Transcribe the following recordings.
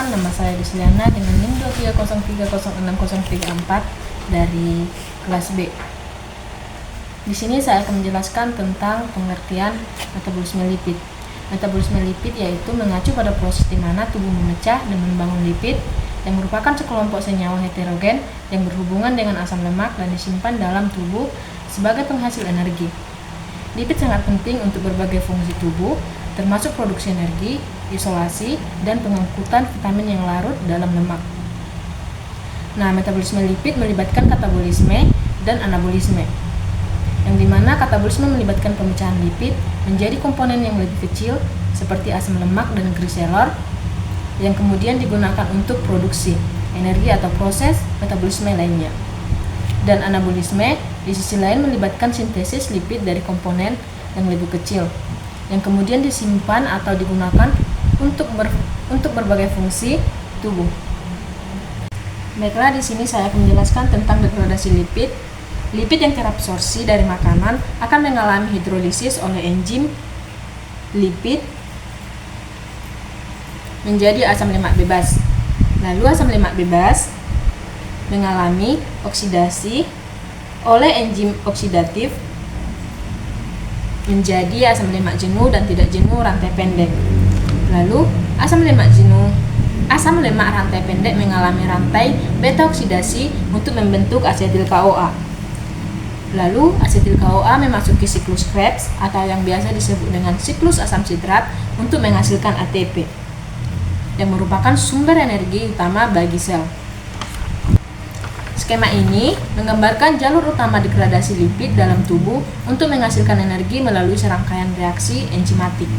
Perkenalkan, nama saya Disliana dengan NIM 230306034 dari kelas B. Di sini saya akan menjelaskan tentang pengertian metabolisme lipid. Metabolisme lipid yaitu mengacu pada proses di mana tubuh memecah dan membangun lipid yang merupakan sekelompok senyawa heterogen yang berhubungan dengan asam lemak dan disimpan dalam tubuh sebagai penghasil energi. Lipid sangat penting untuk berbagai fungsi tubuh, termasuk produksi energi, isolasi, dan pengangkutan vitamin yang larut dalam lemak. Nah, metabolisme lipid melibatkan katabolisme dan anabolisme, yang dimana katabolisme melibatkan pemecahan lipid menjadi komponen yang lebih kecil seperti asam lemak dan gliserol yang kemudian digunakan untuk produksi energi atau proses metabolisme lainnya. Dan anabolisme di sisi lain melibatkan sintesis lipid dari komponen yang lebih kecil yang kemudian disimpan atau digunakan untuk berbagai fungsi tubuh. Baiklah, di sini saya akan menjelaskan tentang degradasi lipid. Lipid yang terabsorpsi dari makanan akan mengalami hidrolisis oleh enzim lipid menjadi asam lemak bebas. Lalu asam lemak bebas mengalami oksidasi oleh enzim oksidatif menjadi asam lemak jenuh dan tidak jenuh rantai pendek. Lalu asam lemak rantai pendek mengalami rantai beta oksidasi untuk membentuk asetil CoA. Lalu asetil CoA memasuki siklus Krebs atau yang biasa disebut dengan siklus asam sitrat untuk menghasilkan ATP yang merupakan sumber energi utama bagi sel. Skema ini menggambarkan jalur utama degradasi lipid dalam tubuh untuk menghasilkan energi melalui serangkaian reaksi enzimatik.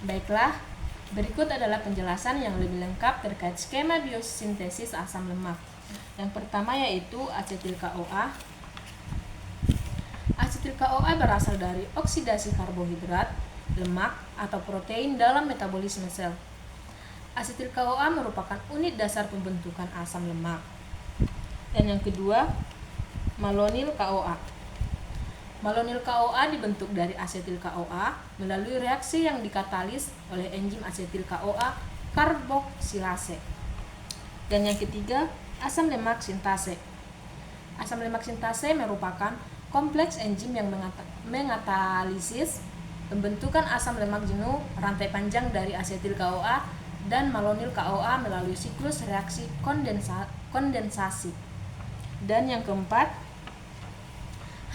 Baiklah, berikut adalah penjelasan yang lebih lengkap terkait skema biosintesis asam lemak. Yang pertama yaitu asetil CoA. Asetil CoA berasal dari oksidasi karbohidrat, lemak, atau protein dalam metabolisme sel. Asetil CoA merupakan unit dasar pembentukan asam lemak. Dan yang kedua, malonyl CoA. Malonyl CoA dibentuk dari asetil CoA melalui reaksi yang dikatalis oleh enzim asetil CoA karboksilase. Dan yang ketiga, asam lemak sintase. Asam lemak sintase merupakan kompleks enzim yang mengatalisis pembentukan asam lemak jenuh rantai panjang dari asetil CoA dan malonyl CoA melalui siklus reaksi kondensasi. Dan yang keempat,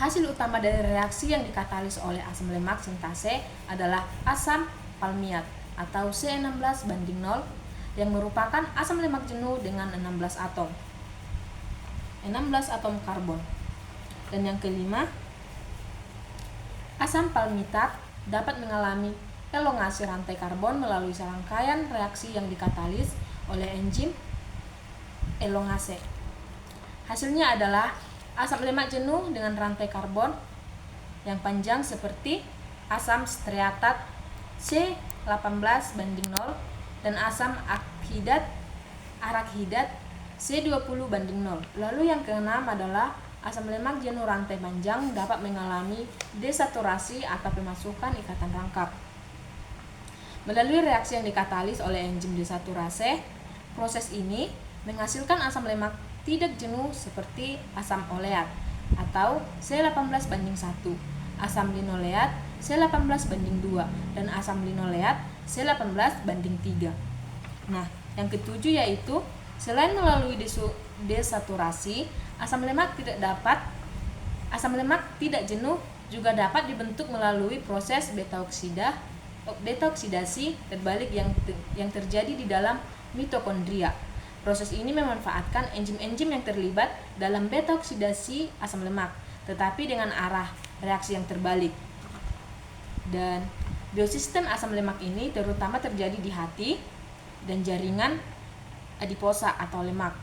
hasil utama dari reaksi yang dikatalis oleh asam lemak sintase adalah asam palmiat atau C16:0 yang merupakan asam lemak jenuh dengan 16 atom karbon. Dan yang kelima, asam palmitat dapat mengalami elongasi rantai karbon melalui serangkaian reaksi yang dikatalis oleh enzim elongase. Hasilnya adalah asam lemak jenuh dengan rantai karbon yang panjang seperti asam stearat C18:0 dan asam arakhidat C20:0. Lalu yang keenam adalah asam lemak jenuh rantai panjang dapat mengalami desaturasi atau pemasukan ikatan rangkap. Melalui reaksi yang dikatalis oleh enzim desaturase, proses ini menghasilkan asam lemak tidak jenuh seperti asam oleat atau C18:1, asam linoleat C18:2, dan asam linoleat C18:3. Nah, yang ketujuh yaitu selain melalui desaturasi, asam lemak tidak jenuh juga dapat dibentuk melalui proses beta oksidasi terbalik yang terjadi di dalam mitokondria. Proses ini memanfaatkan enzim-enzim yang terlibat dalam beta oksidasi asam lemak, tetapi dengan arah reaksi yang terbalik. Dan biosistem asam lemak ini terutama terjadi di hati dan jaringan adiposa atau lemak.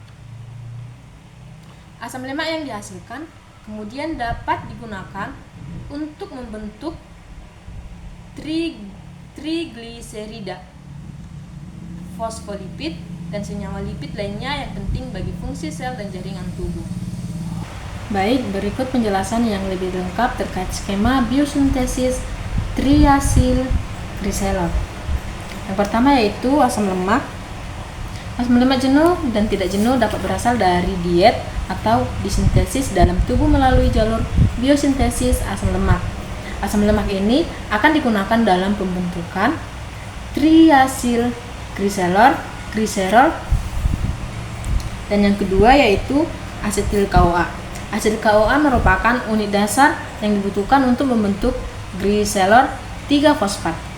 Asam lemak yang dihasilkan kemudian dapat digunakan untuk membentuk trigliserida, fosfolipid, dan senyawa lipid lainnya yang penting bagi fungsi sel dan jaringan tubuh. Baik, berikut penjelasan yang lebih lengkap terkait skema biosintesis triasil griselol. Yang pertama yaitu asam lemak. Asam lemak jenuh dan tidak jenuh dapat berasal dari diet atau disintesis dalam tubuh melalui jalur biosintesis asam lemak. Asam lemak ini akan digunakan dalam pembentukan triacylglycerol. Dan yang kedua yaitu asetil CoA. Asetil CoA merupakan unit dasar yang dibutuhkan untuk membentuk glycerol 3-fosfat.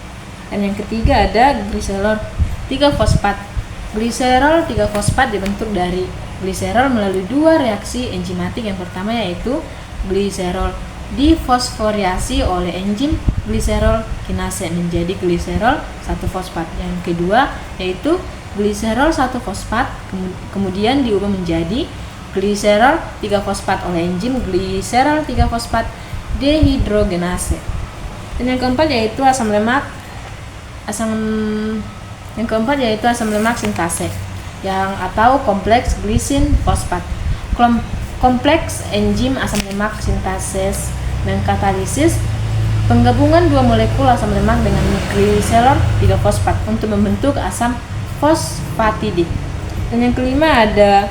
Dan yang ketiga ada glycerol 3-fosfat. Glycerol 3-fosfat dibentuk dari gliserol melalui dua reaksi enzimatik. Yang pertama yaitu gliserol difosforiasi oleh enzim gliserol kinase menjadi gliserol 1-fosfat. Yang kedua yaitu gliserol 1-fosfat kemudian diubah menjadi gliserol 3-fosfat oleh enzim gliserol 3-fosfat dehidrogenase. Dan yang keempat yaitu asam lemak sintase atau kompleks glisin fosfat. Kompleks enzim asam lemak sintases mengkatalisis penggabungan dua molekul asam lemak dengan gliserol 3-fosfat untuk membentuk asam fosfatidik. Dan yang kelima ada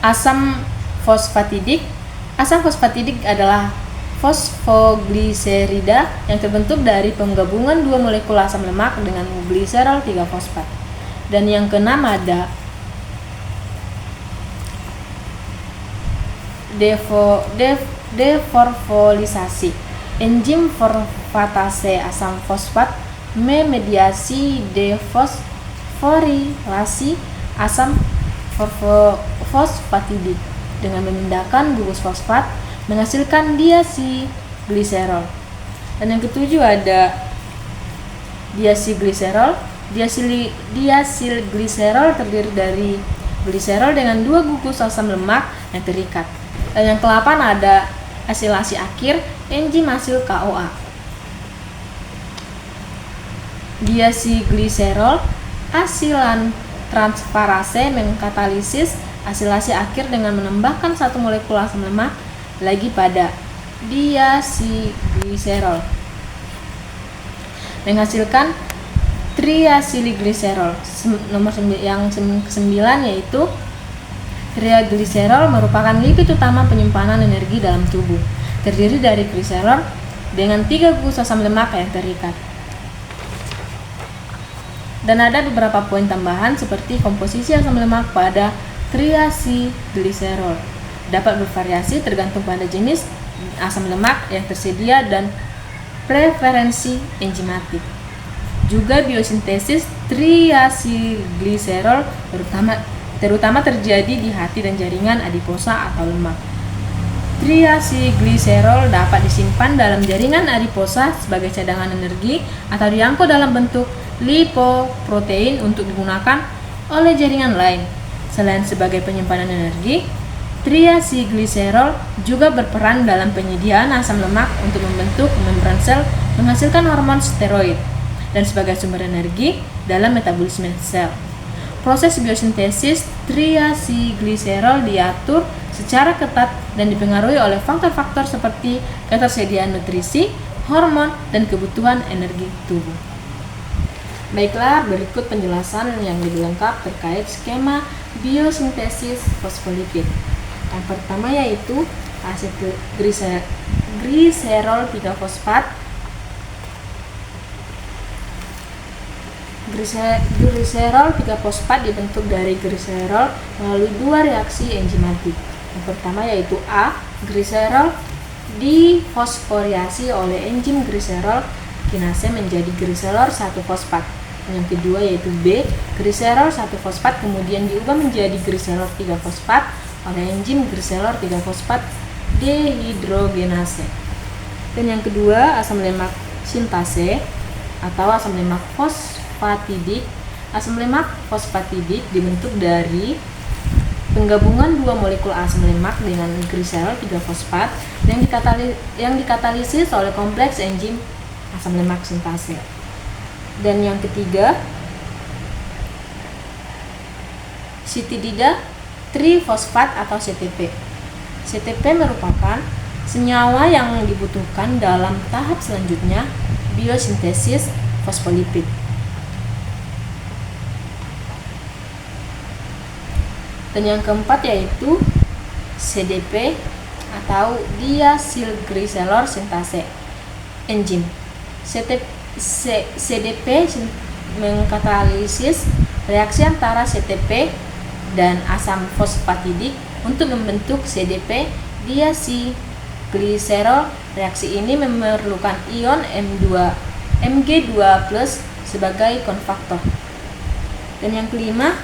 asam fosfatidik. Asam fosfatidik adalah fosfogliserida yang terbentuk dari penggabungan dua molekul asam lemak dengan gliserol 3-fosfat. Dan yang keenam ada deforfolisasi. Enzim forfatase asam fosfat memediasi defosforilasi asam fosfatidik dengan memindahkan gugus fosfat menghasilkan diacylglycerol. Dan yang ketujuh ada diacylglycerol. Diacylglycerol terdiri dari gliserol dengan dua gugus asam lemak yang terikat. Dan yang ke-8 ada asilasi akhir enzim asil CoA. Diacylglycerol asilan transferase mengkatalisis asilasi akhir dengan menambahkan satu molekul asam lemak lagi pada diacylglycerol menghasilkan triacylglycerol. Yang ke-9 yaitu triacylglycerol merupakan lipid utama penyimpanan energi dalam tubuh, terdiri dari gliserol dengan 3 gugus asam lemak yang terikat. Dan ada beberapa poin tambahan seperti komposisi asam lemak pada triacylglycerol dapat bervariasi tergantung pada jenis asam lemak yang tersedia dan preferensi enzimatik. Juga biosintesis triacylglycerol terutama terjadi di hati dan jaringan adiposa atau lemak. Triacylglycerol dapat disimpan dalam jaringan adiposa sebagai cadangan energi atau diangkut dalam bentuk lipoprotein untuk digunakan oleh jaringan lain. Selain sebagai penyimpanan energi, triacylglycerol juga berperan dalam penyediaan asam lemak untuk membentuk membran sel menghasilkan hormon steroid dan sebagai sumber energi dalam metabolisme sel. Proses biosintesis triacylglycerol diatur secara ketat dan dipengaruhi oleh faktor-faktor seperti ketersediaan nutrisi, hormon, dan kebutuhan energi tubuh. Baiklah, berikut penjelasan yang lebih lengkap terkait skema biosintesis fosfolipid. Yang pertama yaitu asetilgliserol 3-fosfat. Gliserol 3-fosfat dibentuk dari gliserol melalui dua reaksi enzimatik. Yang pertama yaitu A. Gliserol difosforiasi oleh enzim gliserol kinase menjadi gliserol 1-fosfat. Yang kedua yaitu B. Gliserol 1-fosfat kemudian diubah menjadi gliserol 3-fosfat oleh enzim gliserol 3-fosfat dehidrogenase. Dan yang kedua asam lemak sintase atau asam lemak fosfatidik. Asam lemak fosfatidik dibentuk dari penggabungan dua molekul asam lemak dengan gliserol 3-fosfat yang dikatalisis oleh kompleks enzim asam lemak sintase. Dan yang ketiga sitidida trifosfat atau CTP. CTP merupakan senyawa yang dibutuhkan dalam tahap selanjutnya biosintesis fosfolipid. Dan yang keempat yaitu CDP atau diacylglycerol sintase enzim. CDP mengkatalisis reaksi antara CTP dan asam fosfatidik untuk membentuk CDP diacylglycerol. Reaksi ini memerlukan ion Mg2+ sebagai konfaktor. Dan yang kelima,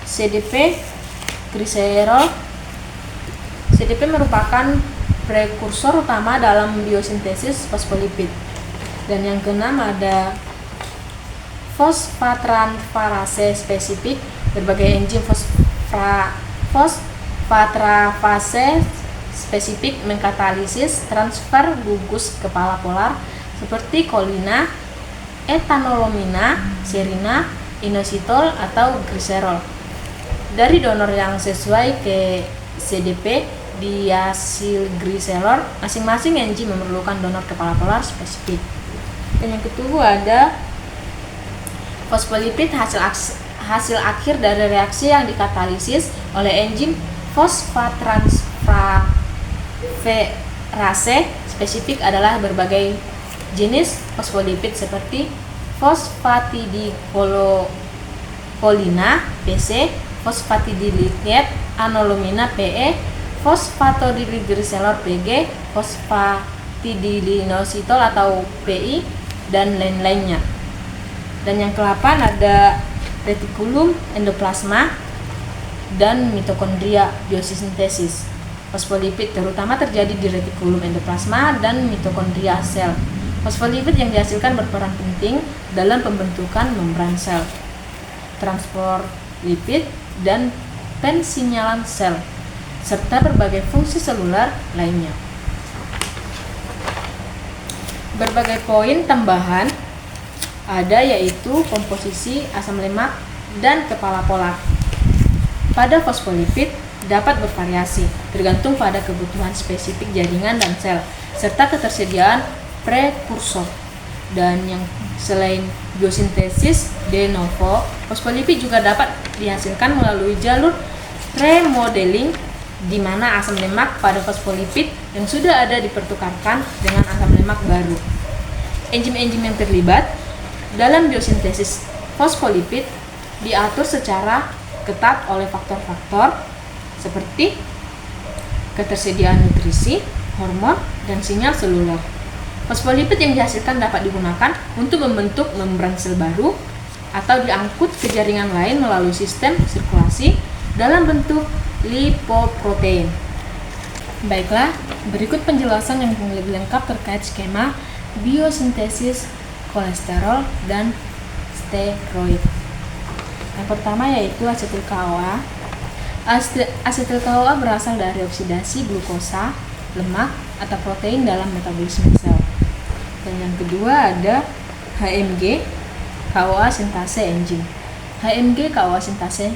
CDP glycerol. CDP merupakan prekursor utama dalam biosintesis fosfolipid. Dan yang keenam ada fosfatransferase spesifik. Berbagai enzim fosfatransferase spesifik mengkatalisis transfer gugus kepala polar seperti kolina, etanolomina, serina, inositol atau gliserol dari donor yang sesuai ke CDP diacylglycerol. Masing-masing enzim memerlukan donor kepala polar spesifik. Dan yang kedua ada fosfolipid, hasil akhir dari reaksi yang dikatalisis oleh enzim fosfatransferase spesifik adalah berbagai jenis fosfolipid seperti fosfatidilkolina (PC), fosfatidilignat, anolomina (PE), fosfatidilglycerol (PG), fosfatidilinositol atau PI, dan lain-lainnya. Dan yang ke-8 ada retikulum, endoplasma, dan mitokondria biosintesis. Fosfolipid terutama terjadi di retikulum, endoplasma, dan mitokondria sel. Fosfolipid yang dihasilkan berperan penting dalam pembentukan membran sel, transport lipid, dan pensinyalan sel, serta berbagai fungsi seluler lainnya. Berbagai poin tambahan ada yaitu komposisi asam lemak dan kepala polar pada fosfolipid dapat bervariasi tergantung pada kebutuhan spesifik jaringan dan sel serta ketersediaan prekursor. Dan yang selain biosintesis de novo, fosfolipid juga dapat dihasilkan melalui jalur remodeling di mana asam lemak pada fosfolipid yang sudah ada dipertukarkan dengan asam lemak baru. Enzim-enzim yang terlibat dalam biosintesis fosfolipid diatur secara ketat oleh faktor-faktor seperti ketersediaan nutrisi, hormon, dan sinyal seluler. Fosfolipid yang dihasilkan dapat digunakan untuk membentuk membran sel baru atau diangkut ke jaringan lain melalui sistem sirkulasi dalam bentuk lipoprotein. Baiklah, berikut penjelasan yang lebih lengkap terkait skema biosintesis kolesterol dan steroid. Yang pertama yaitu asetil CoA. Asetil CoA berasal dari oksidasi glukosa, lemak, atau protein dalam metabolisme sel. Dan yang kedua ada HMG, CoA sintase enzim. HMG CoA sintase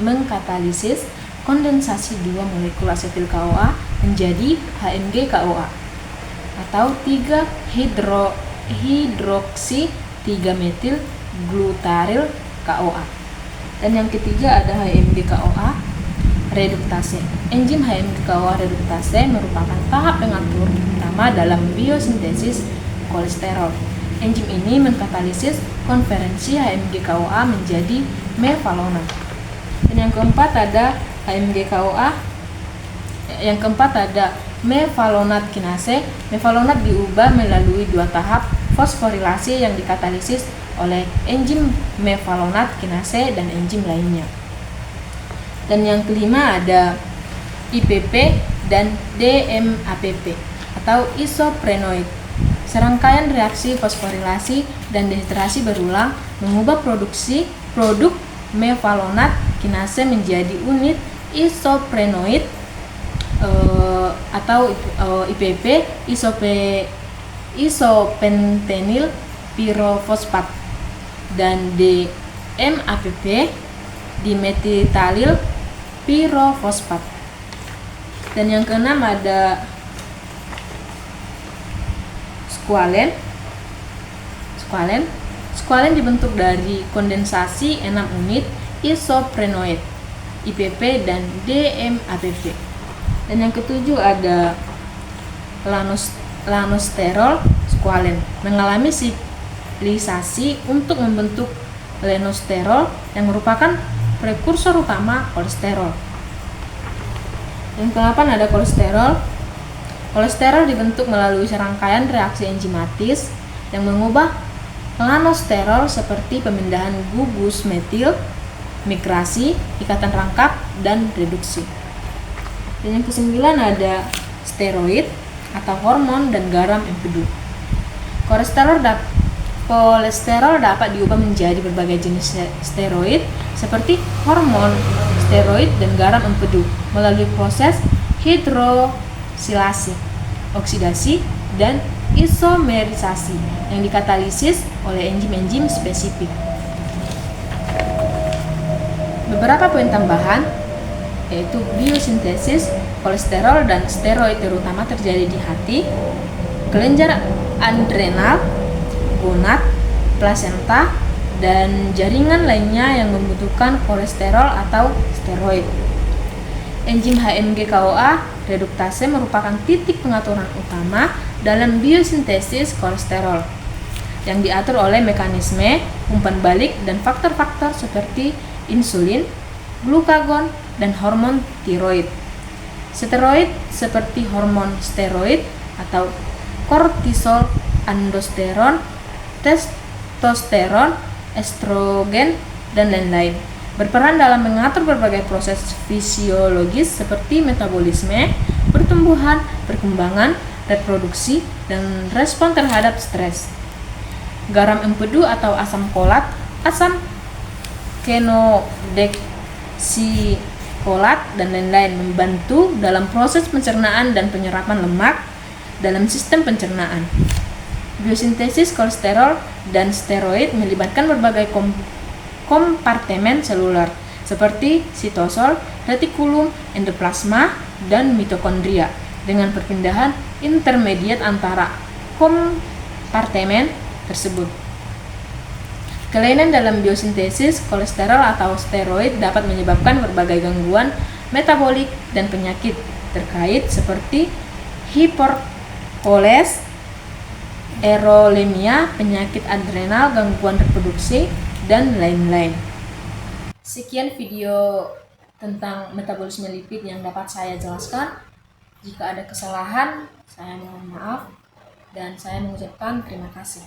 mengkatalisis kondensasi dua molekul asetil CoA menjadi HMG CoA atau 3-hidroksi 3-metil glutaril CoA. Dan yang ketiga ada HMG CoA reduktase. Enzim HMG CoA reduktase merupakan tahap pengatur utama dalam biosintesis kolesterol. Enzim ini mengkatalisis konferensi HMG CoA menjadi mevalonat. Dan yang keempat ada HMG CoA. Yang keempat ada mevalonat kinase. Mevalonat diubah melalui dua tahap fosforilase yang dikatalisis oleh enzim mevalonat kinase dan enzim lainnya. Dan yang kelima ada IPP dan DMAPP atau isoprenoid. Serangkaian reaksi fosforilasi dan dehidrasi berulang mengubah produk mevalonat kinase menjadi unit isoprenoid atau IPP, isopentenil pirofosfat, dan DMAPP, dimetiltalil pirofosfat. Dan yang keenam ada squalen. Squalen dibentuk dari kondensasi 6 unit isoprenoid IPP, dan DMAPP. Dan yang ketujuh ada lanosterol squalen, mengalami siklisasi untuk membentuk lanosterol yang merupakan prekursor utama kolesterol. Yang ke-8 ada kolesterol. Kolesterol dibentuk melalui serangkaian reaksi enzimatis yang mengubah lanosterol seperti pemindahan gugus metil, migrasi, ikatan rangkap, dan reduksi. Dan yang ke-9 ada steroid atau hormon dan garam empedu. Kolesterol dapat diubah menjadi berbagai jenis steroid seperti hormon, steroid, dan garam empedu melalui proses hidrosilasi, oksidasi, dan isomerisasi yang dikatalisis oleh enzim-enzim spesifik. Beberapa poin tambahan yaitu biosintesis kolesterol dan steroid terutama terjadi di hati, kelenjar adrenal, gonad, plasenta, dan jaringan lainnya yang membutuhkan kolesterol atau steroid. Enzim HMG-CoA reduktase merupakan titik pengaturan utama dalam biosintesis kolesterol yang diatur oleh mekanisme umpan balik dan faktor-faktor seperti insulin, glukagon, dan hormon tiroid. Steroid seperti hormon steroid atau kortisol, aldosteron, testosteron, estrogen, dan lain-lain berperan dalam mengatur berbagai proses fisiologis seperti metabolisme, pertumbuhan, perkembangan, reproduksi, dan respon terhadap stres. Garam empedu atau asam folat, asam fenodeksikolat, dan lain-lain membantu dalam proses pencernaan dan penyerapan lemak dalam sistem pencernaan. Biosintesis kolesterol dan steroid melibatkan berbagai kompartemen seluler seperti sitosol, retikulum, endoplasma, dan mitokondria dengan perpindahan intermediat antara kompartemen tersebut. Kelainan dalam biosintesis kolesterol atau steroid dapat menyebabkan berbagai gangguan metabolik dan penyakit terkait seperti hiperkolesterolemia, penyakit adrenal, gangguan reproduksi, dan lain-lain. Sekian video tentang metabolisme lipid yang dapat saya jelaskan. Jika ada kesalahan, saya mohon maaf dan saya mengucapkan terima kasih.